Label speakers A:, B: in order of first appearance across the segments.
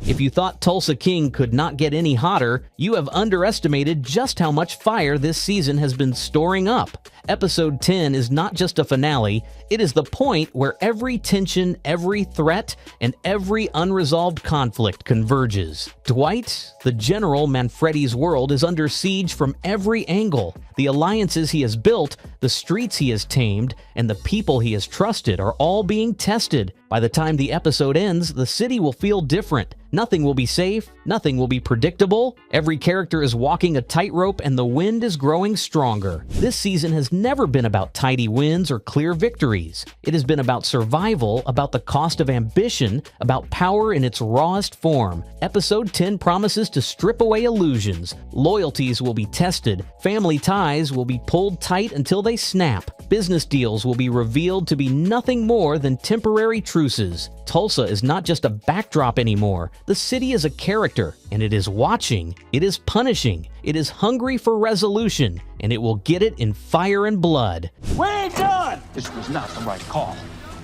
A: If you thought Tulsa King could not get any hotter, you have underestimated just how much fire this season has been storing up. Episode 10 is not just a finale, it is the point where every tension, every threat, and every unresolved conflict converges. Dwight, the General Manfredi's world, is under siege from every angle. The alliances he has built, the streets he has tamed, and the people he has trusted are all being tested. By the time the episode ends, the city will feel different. Nothing will be safe, nothing will be predictable. Every character is walking a tightrope and the wind is growing stronger. This season has never been about tidy wins or clear victories. It has been about survival, about the cost of ambition, about power in its rawest form. Episode 10 promises to strip away illusions. Loyalties will be tested. Family ties will be pulled tight until they snap. Business deals will be revealed to be nothing more than temporary truces. Tulsa is not just a backdrop anymore. The city is a character, and it is watching, it is punishing, it is hungry for resolution, and it will get it in fire and blood.
B: We ain't done!
C: This was not the right call.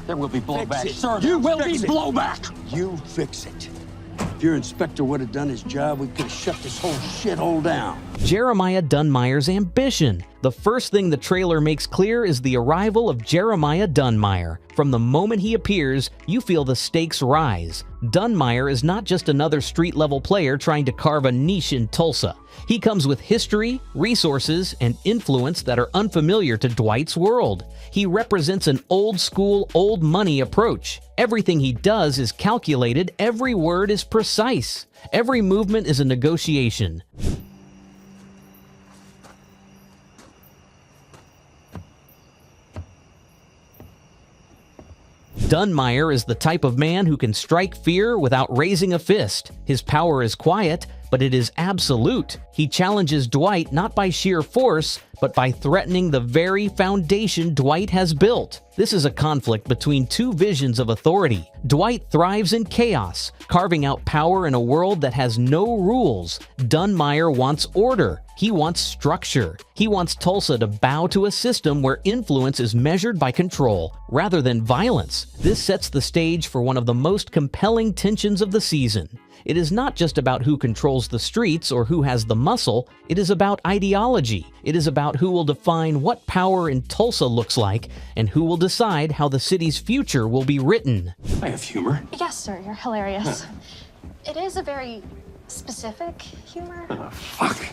C: There will be blowback.
B: Sir,
C: You will be
B: fix it.
C: blowback!
B: You fix it. If your inspector would have done his job, we could have shut this whole shithole down.
A: Jeremiah Dunmires' ambition. The first thing the trailer makes clear is the arrival of Jeremiah Dunmier. From the moment he appears, you feel the stakes rise. Dunmier is not just another street-level player trying to carve a niche in Tulsa. He comes with history, resources, and influence that are unfamiliar to Dwight's world. He represents an old-school, old-money approach. Everything he does is calculated, every word is precise. Every movement is a negotiation. Dunmier is the type of man who can strike fear without raising a fist. His power is quiet, but it is absolute. He challenges Dwight not by sheer force, but by threatening the very foundation Dwight has built. This is a conflict between two visions of authority. Dwight thrives in chaos, carving out power in a world that has no rules. Dunmier wants order. He wants structure. He wants Tulsa to bow to a system where influence is measured by control, rather than violence. This sets the stage for one of the most compelling tensions of the season. It is not just about who controls the streets or who has the muscle, it is about ideology. It is about who will define what power in Tulsa looks like and who will decide how the city's future will be written.
C: I have humor.
D: Yes, sir, you're hilarious. It is a very specific humor.
C: Fuck.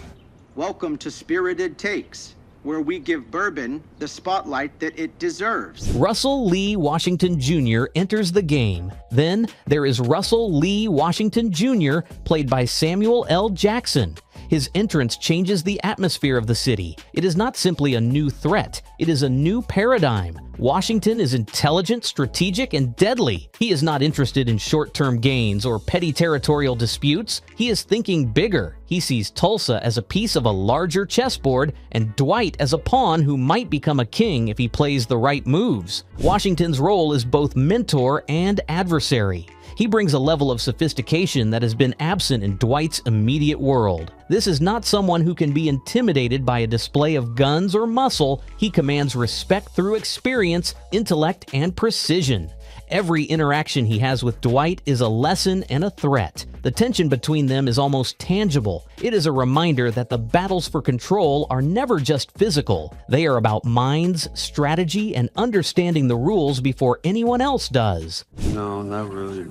E: Welcome to Spirited Takes, where we give bourbon the spotlight that it deserves.
A: Russell Lee Washington Jr. enters the game. Then there is Russell Lee Washington Jr., played by Samuel L. Jackson. His entrance changes the atmosphere of the city. It is not simply a new threat, it is a new paradigm. Washington is intelligent, strategic, and deadly. He is not interested in short-term gains or petty territorial disputes. He is thinking bigger. He sees Tulsa as a piece of a larger chessboard and Dwight as a pawn who might become a king if he plays the right moves. Washington's role is both mentor and adversary. He brings a level of sophistication that has been absent in Dwight's immediate world. This is not someone who can be intimidated by a display of guns or muscle. He commands respect through experience, intellect, and precision. Every interaction he has with Dwight is a lesson and a threat. The tension between them is almost tangible. It is a reminder that the battles for control are never just physical. They are about minds, strategy, and understanding the rules before anyone else does.
B: No, not really.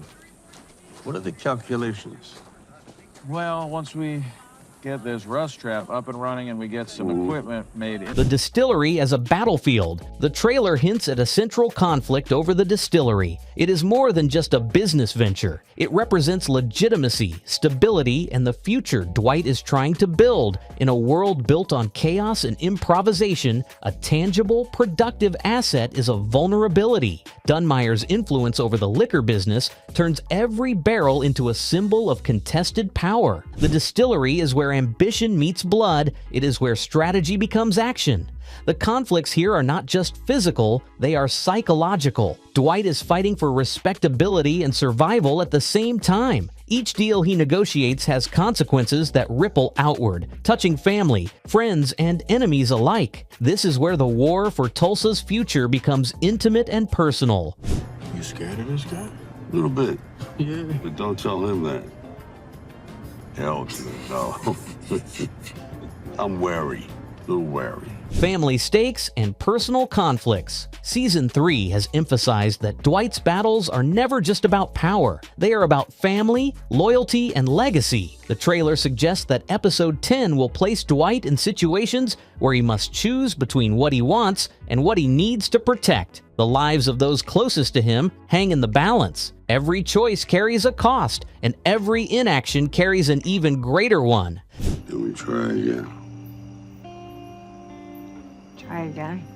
B: What are the calculations?
F: Well, once we get this rust trap up and running and we get some equipment made.
A: The distillery as a battlefield. The trailer hints at a central conflict over the distillery. It is more than just a business venture. It represents legitimacy, stability, and the future Dwight is trying to build. In a world built on chaos and improvisation, a tangible, productive asset is a vulnerability. Dunmier's influence over the liquor business turns every barrel into a symbol of contested power. The distillery is where ambition meets blood. It is where strategy becomes action. The conflicts here are not just physical, they are psychological. Dwight is fighting for respectability and survival at the same time. Each deal he negotiates has consequences that ripple outward, touching family, friends, and enemies alike. This is where the war for Tulsa's future becomes intimate and personal.
B: You scared of this guy?
G: A little bit,
B: Yeah.
G: but don't tell him that.
B: Hell no. I'm wary. A little wary.
A: Family stakes and personal conflicts. Season 3 has emphasized that Dwight's battles are never just about power. They are about family, loyalty, and legacy. The trailer suggests that episode 10 will place Dwight in situations where he must choose between what he wants and what he needs to protect. The lives of those closest to him hang in the balance. Every choice carries a cost, and every inaction carries an even greater one.
B: Let me try again.
G: Try again.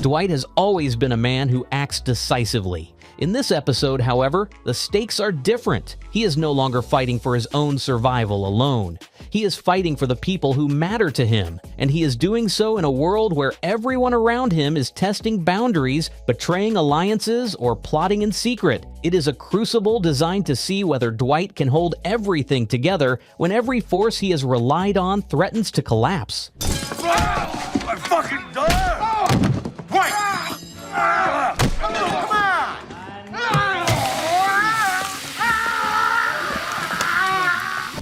A: Dwight has always been a man who acts decisively. In this episode, however, the stakes are different. He is no longer fighting for his own survival alone. He is fighting for the people who matter to him, and he is doing so in a world where everyone around him is testing boundaries, betraying alliances, or plotting in secret. It is a crucible designed to see whether Dwight can hold everything together when every force he has relied on threatens to collapse.
B: I'm fucking done! Dwight!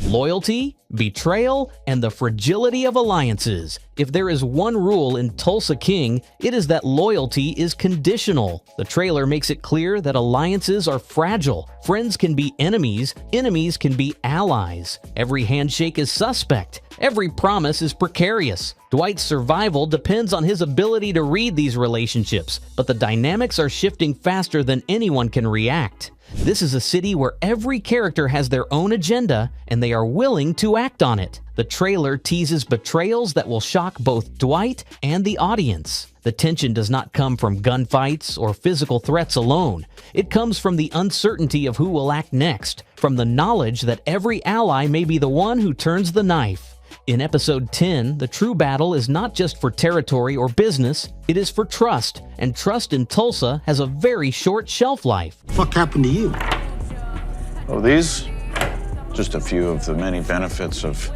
A: Loyalty, betrayal, and the fragility of alliances. If there is one rule in Tulsa King, it is that loyalty is conditional. The trailer makes it clear that alliances are fragile. Friends can be enemies, enemies can be allies. Every handshake is suspect. Every promise is precarious. Dwight's survival depends on his ability to read these relationships, but the dynamics are shifting faster than anyone can react. This is a city where every character has their own agenda, and they are willing to act on it. The trailer teases betrayals that will shock both Dwight and the audience. The tension does not come from gunfights or physical threats alone. It comes from the uncertainty of who will act next, from the knowledge that every ally may be the one who turns the knife. In episode 10, the true battle is not just for territory or business, it is for trust, and trust in Tulsa has a very short shelf life.
B: What happened to you?
H: Oh, these? Just a few of the many benefits of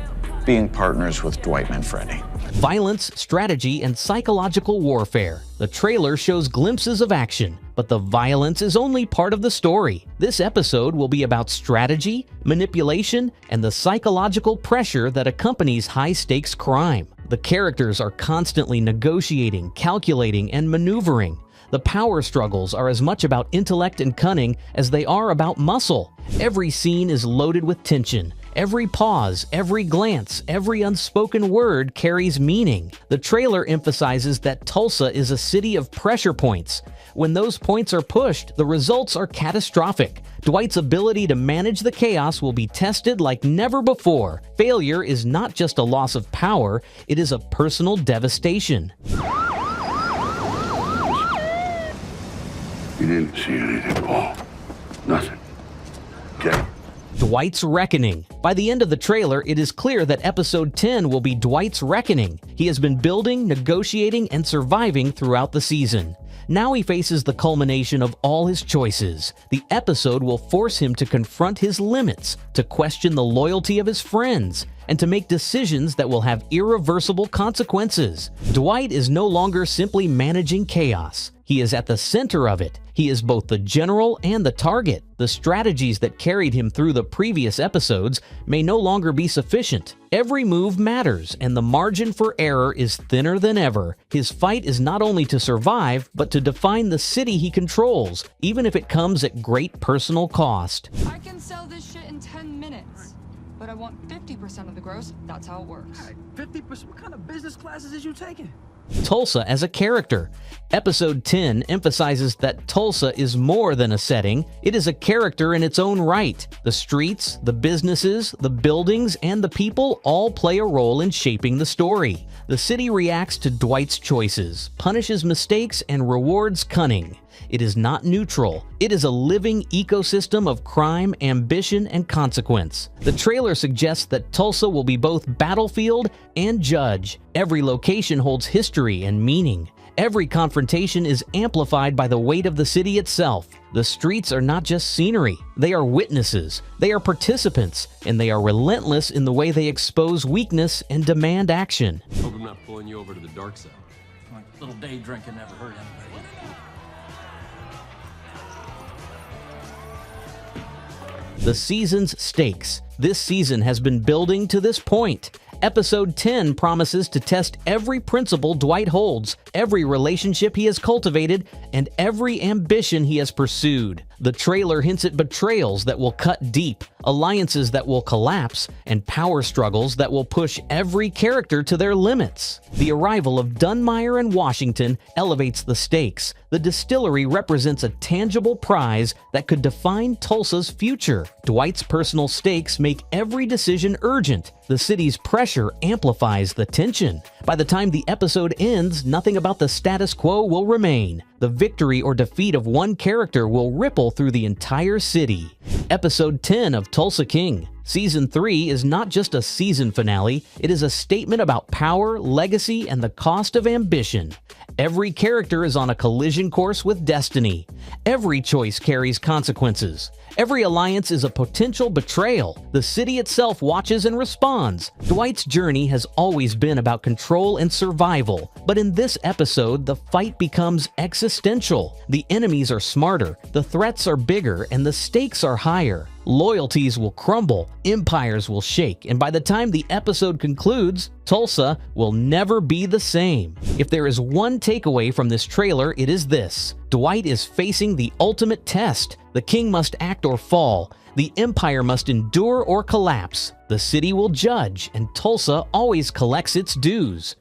H: being partners with Dwight Manfredi.
A: Violence, strategy, and psychological warfare. The trailer shows glimpses of action, but the violence is only part of the story. This episode will be about strategy, manipulation, and the psychological pressure that accompanies high-stakes crime. The characters are constantly negotiating, calculating, and maneuvering. The power struggles are as much about intellect and cunning as they are about muscle. Every scene is loaded with tension. Every pause, every glance, every unspoken word carries meaning. The trailer emphasizes that Tulsa is a city of pressure points. When those points are pushed, the results are catastrophic. Dwight's ability to manage the chaos will be tested like never before. Failure is not just a loss of power, it is a personal devastation.
B: You didn't see anything, Paul. Nothing. Okay?
A: Dwight's Reckoning. By the end of the trailer, it is clear that episode 10 will be Dwight's reckoning. He has been building, negotiating, and surviving throughout the season. Now he faces the culmination of all his choices. The episode will force him to confront his limits, to question the loyalty of his friends, and to make decisions that will have irreversible consequences. Dwight is no longer simply managing chaos. He is at the center of it. He is both the general and the target. The strategies that carried him through the previous episodes may no longer be sufficient. Every move matters, and the margin for error is thinner than ever. His fight is not only to survive, but to define the city he controls, even if it comes at great personal cost.
G: I can sell this shit in 10 minutes, but I want 50% of the gross. That's how it works.
C: 50%? What kind of business classes is you taking?
A: Tulsa as a character. Episode 10 emphasizes that Tulsa is more than a setting. It is a character in its own right. The streets, the businesses, the buildings, and the people all play a role in shaping the story. The city reacts to Dwight's choices, punishes mistakes, and rewards cunning. It is not neutral. It is a living ecosystem of crime, ambition, and consequence. The trailer suggests that Tulsa will be both battlefield and judge. Every location holds history and meaning. Every confrontation is amplified by the weight of the city itself. The streets are not just scenery. They are witnesses. They are participants, and they are relentless in the way they expose weakness and demand action.
C: Hope I'm not pulling you over to the dark side.
I: Like little day drinking never hurt anybody.
A: The season's stakes. This season has been building to this point. Episode 10 promises to test every principle Dwight holds, every relationship he has cultivated, and every ambition he has pursued. The trailer hints at betrayals that will cut deep, alliances that will collapse, and power struggles that will push every character to their limits. The arrival of Dunmire and Washington elevates the stakes. The distillery represents a tangible prize that could define Tulsa's future. Dwight's personal stakes make every decision urgent. The city's pressure amplifies the tension. By the time the episode ends, nothing about the status quo will remain. The victory or defeat of one character will ripple through the entire city. Episode 10 of Tulsa King. Season 3 is not just a season finale, it is a statement about power, legacy, and the cost of ambition. Every character is on a collision course with destiny. Every choice carries consequences. Every alliance is a potential betrayal. The city itself watches and responds. Dwight's journey has always been about control and survival, but in this episode, the fight becomes existential. The enemies are smarter, the threats are bigger, and the stakes are higher. Loyalties will crumble, empires will shake, and by the time the episode concludes, Tulsa will never be the same. If there is one takeaway from this trailer, it is this: Dwight is facing the ultimate test. The king must act or fall. The empire must endure or collapse. The city will judge, and Tulsa always collects its dues.